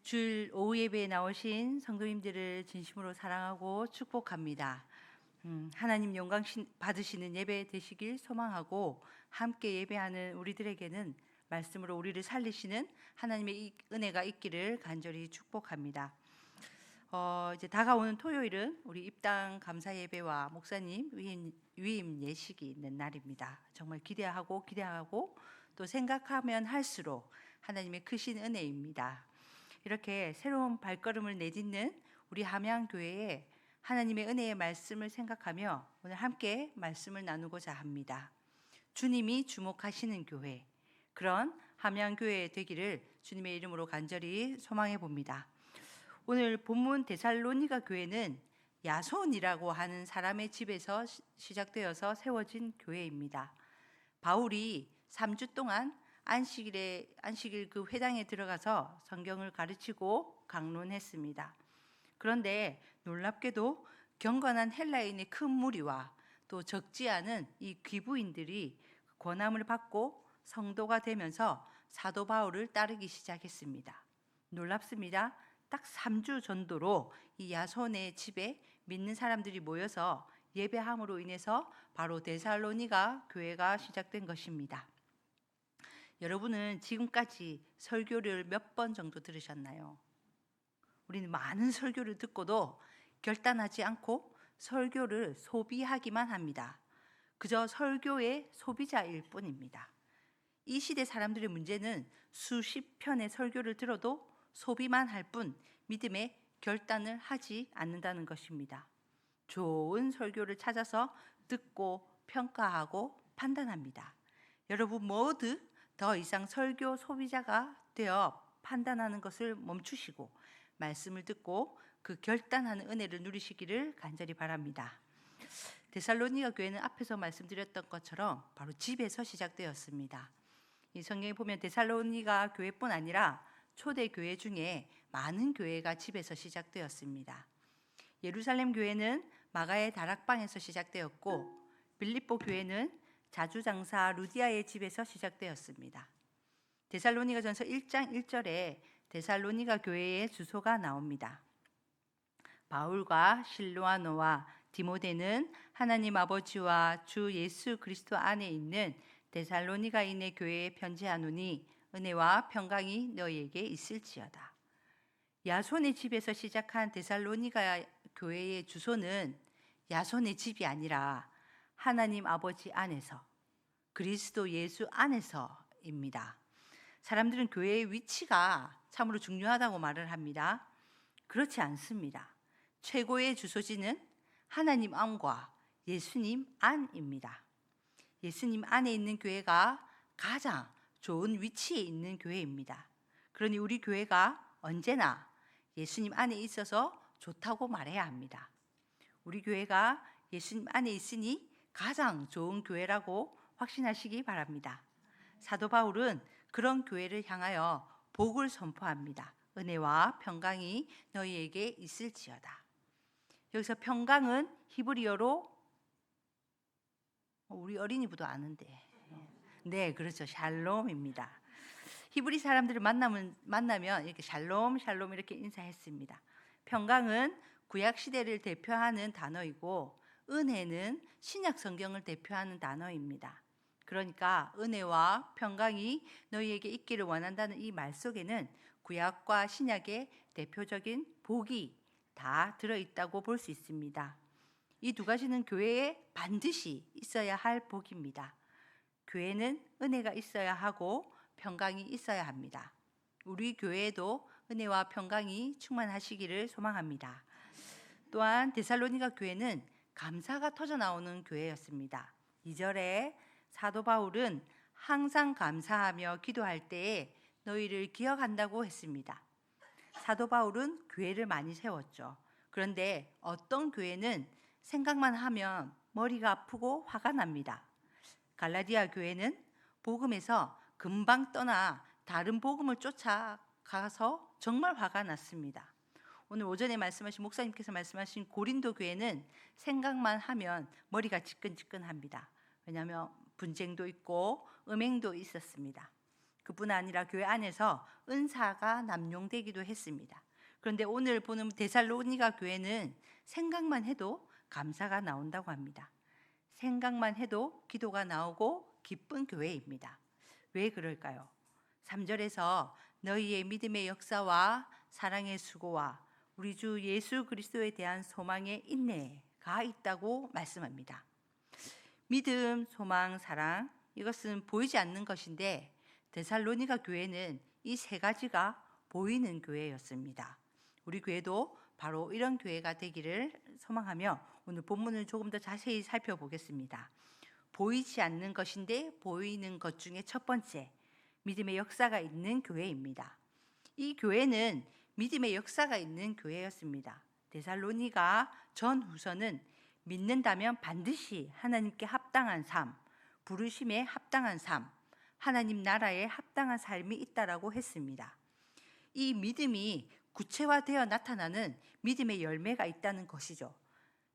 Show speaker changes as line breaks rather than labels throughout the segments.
주일 오후 예배에 나오신 성도님들을 진심으로 사랑하고 축복합니다. 하나님 영광 받으시는 예배 되시길 소망하고, 함께 예배하는 우리들에게는 말씀으로 우리를 살리시는 하나님의 은혜가 있기를 간절히 축복합니다. 이제 다가오는 토요일은 우리 입당 감사 예배와 목사님 위임 예식이 있는 날입니다. 정말 기대하고 또 생각하면 할수록 하나님의 크신 은혜입니다. 이렇게 새로운 발걸음을 내딛는 우리 함양교회에 하나님의 은혜의 말씀을 생각하며 오늘 함께 말씀을 나누고자 합니다. 주님이 주목하시는 교회, 그런 함양교회 되기를 주님의 이름으로 간절히 소망해 봅니다. 오늘 본문 데살로니가 교회는 야손이라고 하는 사람의 집에서 시작되어서 세워진 교회입니다. 바울이 3주 동안 안식일 그 회당에 들어가서 성경을 가르치고 강론했습니다. 그런데 놀랍게도 경건한 헬라인의 큰 무리와 또 적지 않은 이 귀부인들이 권함을 받고 성도가 되면서 사도 바울을 따르기 시작했습니다. 놀랍습니다. 딱 3주 전도로 이 야손의 집에 믿는 사람들이 모여서 예배함으로 인해서 바로 데살로니가 교회가 시작된 것입니다. 여러분은 지금까지 설교를 몇 번 정도 들으셨나요? 우리는 많은 설교를 듣고도 결단하지 않고 설교를 소비하기만 합니다. 그저 설교의 소비자일 뿐입니다. 이 시대 사람들의 문제는 수십 편의 설교를 들어도 소비만 할 뿐 믿음의 결단을 하지 않는다는 것입니다. 좋은 설교를 찾아서 듣고 평가하고 판단합니다. 여러분 모두 더 이상 설교 소비자가 되어 판단하는 것을 멈추시고 말씀을 듣고 그 결단하는 은혜를 누리시기를 간절히 바랍니다. 데살로니가 교회는 앞에서 말씀드렸던 것처럼 바로 집에서 시작되었습니다. 이 성경에 보면 데살로니가 교회뿐 아니라 초대 교회 중에 많은 교회가 집에서 시작되었습니다. 예루살렘 교회는 마가의 다락방에서 시작되었고, 빌립보 교회는 자주장사 루디아의 집에서 시작되었습니다. 데살로니가전서 1장 1절에 데살로니가 교회의 주소가 나옵니다. 바울과 실로아노와 디모데는 하나님 아버지와 주 예수 그리스도 안에 있는 데살로니가인의 교회에 편지하노니 은혜와 평강이 너희에게 있을지어다. 야손의 집에서 시작한 데살로니가 교회의 주소는 야손의 집이 아니라 하나님 아버지 안에서, 그리스도 예수 안에서입니다. 사람들은 교회의 위치가 참으로 중요하다고 말을 합니다. 그렇지 않습니다. 최고의 주소지는 하나님 안과 예수님 안입니다. 예수님 안에 있는 교회가 가장 좋은 위치에 있는 교회입니다. 그러니 우리 교회가 언제나 예수님 안에 있어서 좋다고 말해야 합니다. 우리 교회가 예수님 안에 있으니 가장 좋은 교회라고 확신하시기 바랍니다. 사도 바울은 그런 교회를 향하여 복을 선포합니다. 은혜와 평강이 너희에게 있을지어다. 여기서 평강은 히브리어로 우리 어린이부도 아는데, 네, 그렇죠. 샬롬입니다. 히브리 사람들을 만나면 이렇게 샬롬 샬롬 이렇게 인사했습니다. 평강은 구약 시대를 대표하는 단어이고, 은혜는 신약 성경을 대표하는 단어입니다. 그러니까 은혜와 평강이 너희에게 있기를 원한다는 이 말 속에는 구약과 신약의 대표적인 복이 다 들어있다고 볼 수 있습니다. 이 두 가지는 교회에 반드시 있어야 할 복입니다. 교회는 은혜가 있어야 하고 평강이 있어야 합니다. 우리 교회에도 은혜와 평강이 충만하시기를 소망합니다. 또한 데살로니가 교회는 감사가 터져 나오는 교회였습니다. 2절에 사도 바울은 항상 감사하며 기도할 때에 너희를 기억한다고 했습니다. 사도 바울은 교회를 많이 세웠죠. 그런데 어떤 교회는 생각만 하면 머리가 아프고 화가 납니다. 갈라디아 교회는 복음에서 금방 떠나 다른 복음을 쫓아가서 정말 화가 났습니다. 오늘 오전에 말씀하신 목사님께서 말씀하신 고린도 교회는 생각만 하면 머리가 지끈지끈합니다. 왜냐하면 분쟁도 있고 음행도 있었습니다. 그뿐 아니라 교회 안에서 은사가 남용되기도 했습니다. 그런데 오늘 보는 데살로니가 교회는 생각만 해도 감사가 나온다고 합니다. 생각만 해도 기도가 나오고 기쁜 교회입니다. 왜 그럴까요? 3절에서 너희의 믿음의 역사와 사랑의 수고와 우리 주 예수 그리스도에 대한 소망의 인내가 있다고 말씀합니다. 믿음, 소망, 사랑, 이것은 보이지 않는 것인데 데살로니가 교회는 이 세 가지가 보이는 교회였습니다. 우리 교회도 바로 이런 교회가 되기를 소망하며 오늘 본문을 조금 더 자세히 살펴보겠습니다. 보이지 않는 것인데 보이는 것 중에 첫 번째, 믿음의 역사가 있는 교회입니다. 이 교회는 믿음의 역사가 있는 교회였습니다. 데살로니가 전후서는 믿는다면 반드시 하나님께 합당한 삶, 부르심에 합당한 삶, 하나님 나라에 합당한 삶이 있다라고 했습니다. 이 믿음이 구체화되어 나타나는 믿음의 열매가 있다는 것이죠.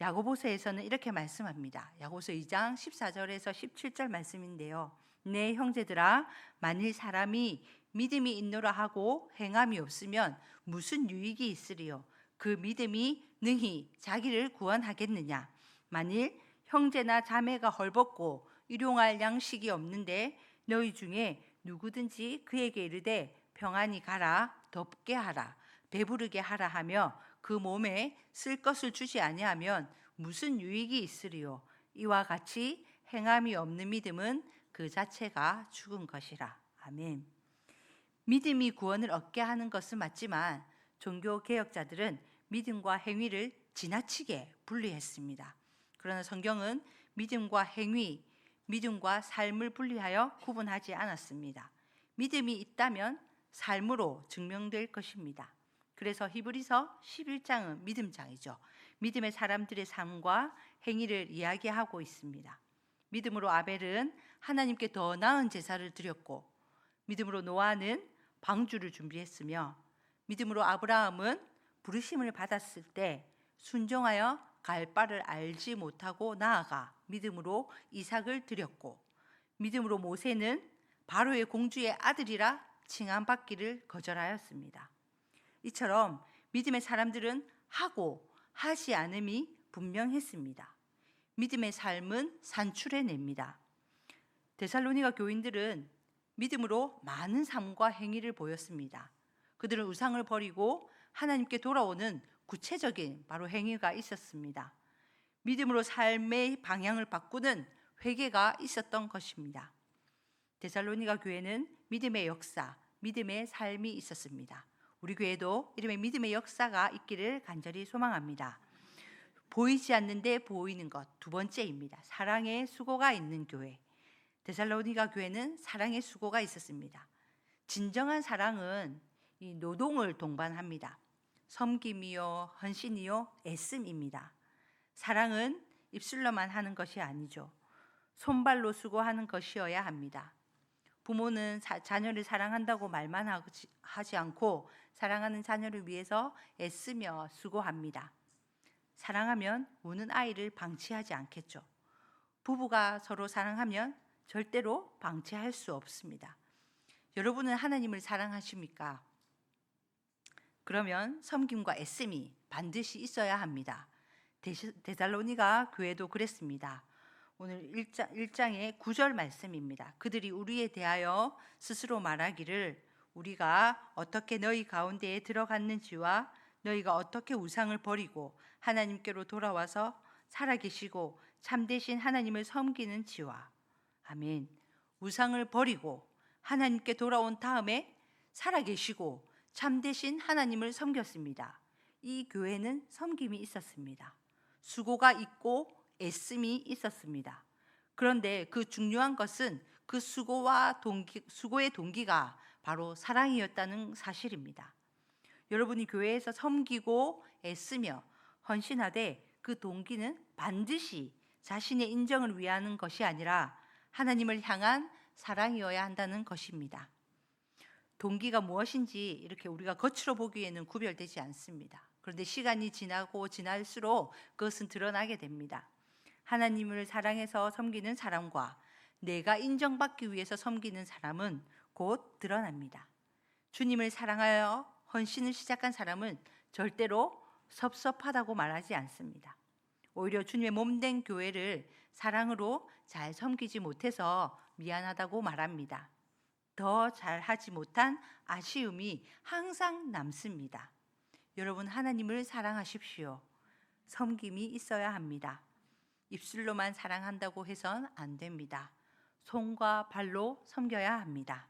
야고보서에서는 이렇게 말씀합니다. 야고보서 2장 14절에서 17절 말씀인데요. 내 형제들아, 만일 사람이 믿음이 있노라 하고 행함이 없으면 무슨 유익이 있으리요? 그 믿음이 능히 자기를 구원하겠느냐? 만일 형제나 자매가 헐벗고 일용할 양식이 없는데 너희 중에 누구든지 그에게 이르되 평안히 가라, 덥게 하라, 배부르게 하라 하며 그 몸에 쓸 것을 주지 아니하면 무슨 유익이 있으리요? 이와 같이 행함이 없는 믿음은 그 자체가 죽은 것이라. 아멘. 믿음이 구원을 얻게 하는 것은 맞지만 종교 개혁자들은 믿음과 행위를 지나치게 분리했습니다. 그러나 성경은 믿음과 행위, 믿음과 삶을 분리하여 구분하지 않았습니다. 믿음이 있다면 삶으로 증명될 것입니다. 그래서 히브리서 11장은 믿음장이죠. 믿음의 사람들의 삶과 행위를 이야기하고 있습니다. 믿음으로 아벨은 하나님께 더 나은 제사를 드렸고, 믿음으로 노아는 방주를 준비했으며, 믿음으로 아브라함은 부르심을 받았을 때 순종하여 갈 바를 알지 못하고 나아가 믿음으로 이삭을 드렸고, 믿음으로 모세는 바로의 공주의 아들이라 칭함받기를 거절하였습니다. 이처럼 믿음의 사람들은 하고 하지 않음이 분명했습니다. 믿음의 삶은 산출해냅니다. 데살로니가 교인들은 믿음으로 많은 삶과 행위를 보였습니다. 그들은 우상을 버리고 하나님께 돌아오는 구체적인 바로 행위가 있었습니다. 믿음으로 삶의 방향을 바꾸는 회개가 있었던 것입니다. 데살로니가 교회는 믿음의 역사, 믿음의 삶이 있었습니다. 우리 교회도 이름의 믿음의 역사가 있기를 간절히 소망합니다. 보이지 않는데 보이는 것, 두 번째입니다. 사랑의 수고가 있는 교회. 데살로니가 교회는 사랑의 수고가 있었습니다. 진정한 사랑은 이 노동을 동반합니다. 섬김이요, 헌신이요, 애씀입니다. 사랑은 입술로만 하는 것이 아니죠. 손발로 수고하는 것이어야 합니다. 부모는 자녀를 사랑한다고 말만 하지 않고 사랑하는 자녀를 위해서 애쓰며 수고합니다. 사랑하면 우는 아이를 방치하지 않겠죠. 부부가 서로 사랑하면 절대로 방치할 수 없습니다. 여러분은 하나님을 사랑하십니까? 그러면 섬김과 애씀이 반드시 있어야 합니다. 데살로니가 교회도 그랬습니다. 오늘 1장의 9절 말씀입니다. 그들이 우리에 대하여 스스로 말하기를 우리가 어떻게 너희 가운데에 들어갔는지와 너희가 어떻게 우상을 버리고 하나님께로 돌아와서 살아계시고 참되신 하나님을 섬기는지와. 아멘. 우상을 버리고 하나님께 돌아온 다음에 살아계시고 참되신 하나님을 섬겼습니다. 이 교회는 섬김이 있었습니다. 수고가 있고 애씀이 있었습니다. 그런데 그 중요한 것은 그 수고의 동기가 바로 사랑이었다는 사실입니다. 여러분이 교회에서 섬기고 애쓰며 헌신하되 그 동기는 반드시 자신의 인정을 위하는 것이 아니라 하나님을 향한 사랑이어야 한다는 것입니다. 동기가 무엇인지 이렇게 우리가 겉으로 보기에는 구별되지 않습니다. 그런데 시간이 지나고 지날수록 그것은 드러나게 됩니다. 하나님을 사랑해서 섬기는 사람과 내가 인정받기 위해서 섬기는 사람은 곧 드러납니다. 주님을 사랑하여 헌신을 시작한 사람은 절대로 섭섭하다고 말하지 않습니다. 오히려 주님의 몸된 교회를 사랑으로 잘 섬기지 못해서 미안하다고 말합니다. 더 잘하지 못한 아쉬움이 항상 남습니다. 여러분, 하나님을 사랑하십시오. 섬김이 있어야 합니다. 입술로만 사랑한다고 해선 안 됩니다. 손과 발로 섬겨야 합니다.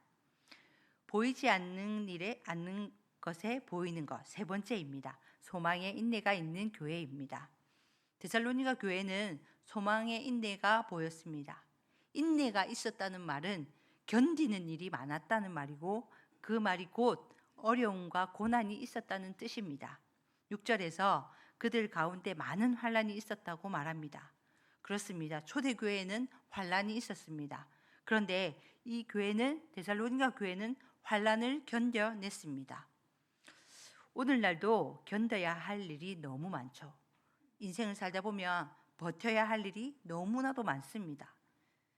보이지 않는 것에 보이는 것, 세 번째입니다. 소망의 인내가 있는 교회입니다. 데살로니가 교회는 소망의 인내가 보였습니다. 인내가 있었다는 말은 견디는 일이 많았다는 말이고, 그 말이 곧 어려움과 고난이 있었다는 뜻입니다. 6절에서 그들 가운데 많은 환난이 있었다고 말합니다. 그렇습니다. 초대교회에는 환난이 있었습니다. 그런데 이 교회는, 데살로니가 교회는 환난을 견뎌냈습니다. 오늘날도 견뎌야 할 일이 너무 많죠. 인생을 살다 보면 버텨야 할 일이 너무나도 많습니다.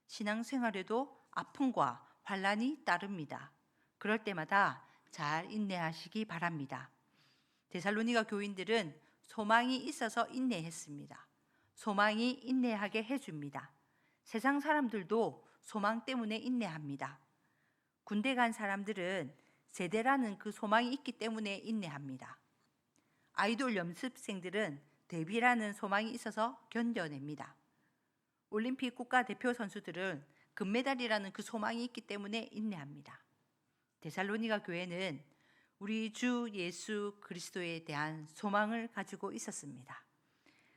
신앙생활에도 아픔과 환난이 따릅니다. 그럴 때마다 잘 인내하시기 바랍니다. 데살로니가 교인들은 소망이 있어서 인내했습니다. 소망이 인내하게 해줍니다. 세상 사람들도 소망 때문에 인내합니다. 군대 간 사람들은 제대라는 그 소망이 있기 때문에 인내합니다. 아이돌 연습생들은 데뷔라는 소망이 있어서 견뎌냅니다. 올림픽 국가대표 선수들은 금메달이라는 그 소망이 있기 때문에 인내합니다. 데살로니가 교회는 우리 주 예수 그리스도에 대한 소망을 가지고 있었습니다.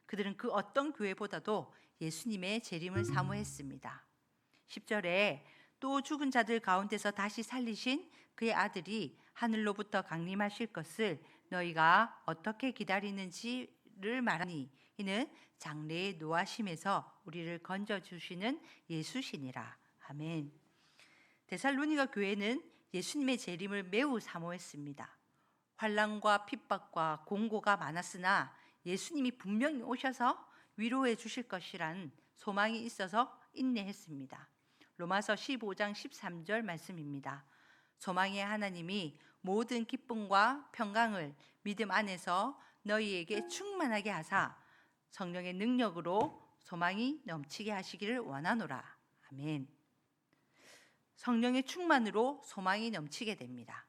그들은 그 어떤 교회보다도 예수님의 재림을 사모했습니다. 10절에 또 죽은 자들 가운데서 다시 살리신 그의 아들이 하늘로부터 강림하실 것을 너희가 어떻게 기다리는지를 말하니 이는 장래의 노하심에서 우리를 건져주시는 예수시니라. 아멘. 데살로니가 교회는 예수님의 재림을 매우 사모했습니다. 환난과 핍박과 공고가 많았으나 예수님이 분명히 오셔서 위로해 주실 것이란 소망이 있어서 인내했습니다. 로마서 15장 13절 말씀입니다. 소망의 하나님이 모든 기쁨과 평강을 믿음 안에서 너희에게 충만하게 하사 성령의 능력으로 소망이 넘치게 하시기를 원하노라. 아멘. 성령의 충만으로 소망이 넘치게 됩니다.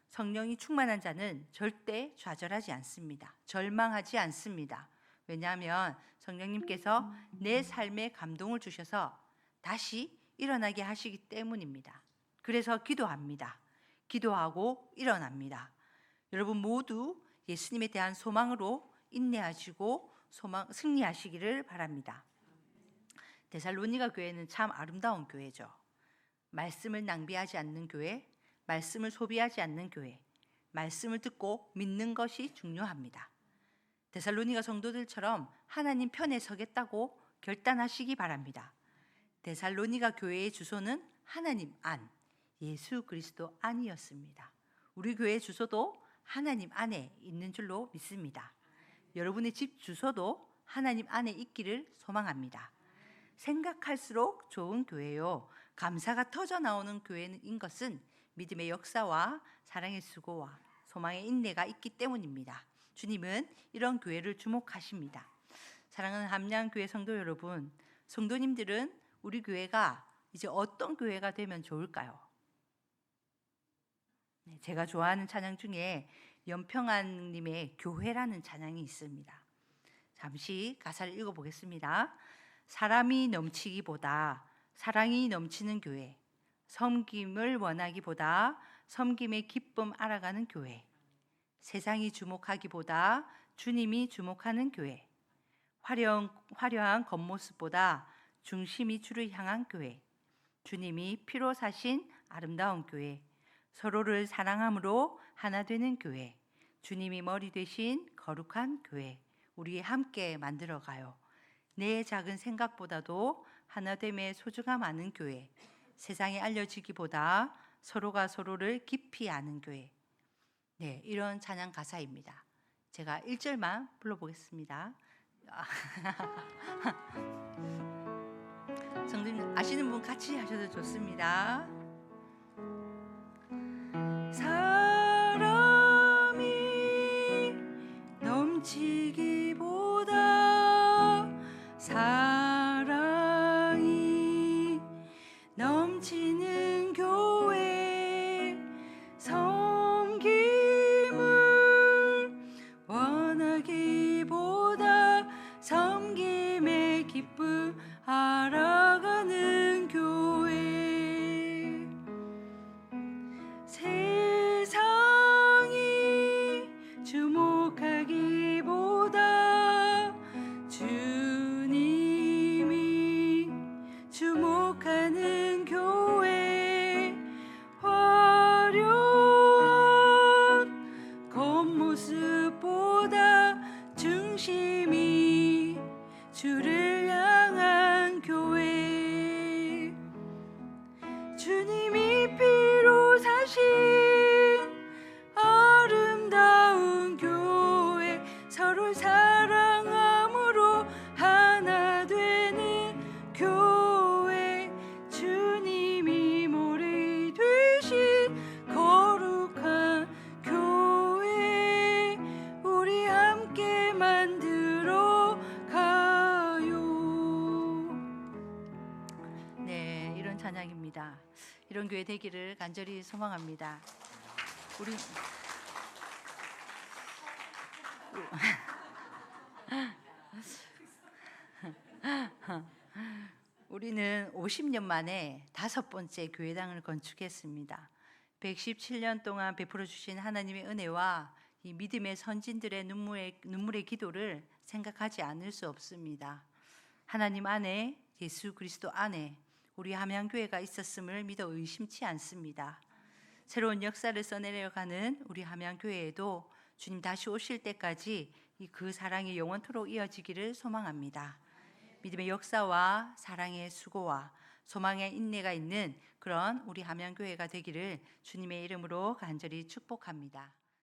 성령이 충만한 자는 절대 좌절하지 않습니다. 절망하지 않습니다. 왜냐하면 성령님께서 내 삶에 감동을 주셔서 다시 일어나게 하시기 때문입니다. 그래서 기도합니다. 기도하고 일어납니다. 여러분 모두 예수님에 대한 소망으로 인내하시고 승리하시기를 바랍니다. 데살로니가 교회는 참 아름다운 교회죠. 말씀을 낭비하지 않는 교회, 말씀을 소비하지 않는 교회, 말씀을 듣고 믿는 것이 중요합니다. 데살로니가 성도들처럼 하나님 편에 서겠다고 결단하시기 바랍니다. 데살로니가 교회의 주소는 하나님 안, 예수 그리스도 안이었습니다. 우리 교회 주소도 하나님 안에 있는 줄로 믿습니다. 여러분의 집 주소도 하나님 안에 있기를 소망합니다. 생각할수록 좋은 교회요. 감사가 터져 나오는 교회인 것은 믿음의 역사와 사랑의 수고와 소망의 인내가 있기 때문입니다. 주님은 이런 교회를 주목하십니다. 사랑하는 함양교회 성도 여러분, 성도님들은 우리 교회가 이제 어떤 교회가 되면 좋을까요? 제가 좋아하는 찬양 중에 연평안님의 교회라는 찬양이 있습니다. 잠시 가사를 읽어보겠습니다. 사람이 넘치기보다 사랑이 넘치는 교회, 섬김을 원하기보다 섬김의 기쁨 알아가는 교회, 세상이 주목하기보다 주님이 주목하는 교회, 화려한 겉모습보다 중심이 주를 향한 교회, 주님이 피로 사신 아름다운 교회, 서로를 사랑함으로 하나 되는 교회, 주님이 머리 되신 거룩한 교회, 우리 함께 만들어가요. 내 작은 생각보다도 하나됨의 소중함 아는 교회, 세상에 알려지기보다 서로가 서로를 깊이 아는 교회. 네, 이런 찬양 가사입니다. 제가 1절만 불러보겠습니다. 성도님 아시는 분 같이 하셔도 좋습니다. 사람이 넘치기보다 사랑이 넘치는 교회, 섬김을 원하기보다 섬김의 기쁨 알아가는 교회, 세상이 주목하기보다 주님이 주목하는 교회, 화려한 겉모습보다 중심이 주를 향한 교회, 주님이 피로 사신 아름다운 교회, 서로 사랑함으로 하나 되는 교회, 주님이 머리 되신 거룩한 교회, 우리 함께 만들어 가요. 네, 이런 찬양입니다. 이런 교회 되기를 간절히 소망합니다. 우리는 50년 만에 5번째 교회당을 건축했습니다. 117년 동안 베풀어 주신 하나님의 은혜와 이 믿음의 선진들의 눈물의 기도를 생각하지 않을 수 없습니다. 하나님 안에, 예수 그리스도 안에 우리 함양교회가 있었음을 믿어 의심치 않습니다. 새로운 역사를 써내려가는 우리 함양교회에도 주님 다시 오실 때까지 그 사랑이 영원토록 이어지기를 소망합니다. 믿음의 역사와 사랑의 수고와 소망의 인내가 있는 그런 우리 함양교회가 되기를 주님의 이름으로 간절히 축복합니다.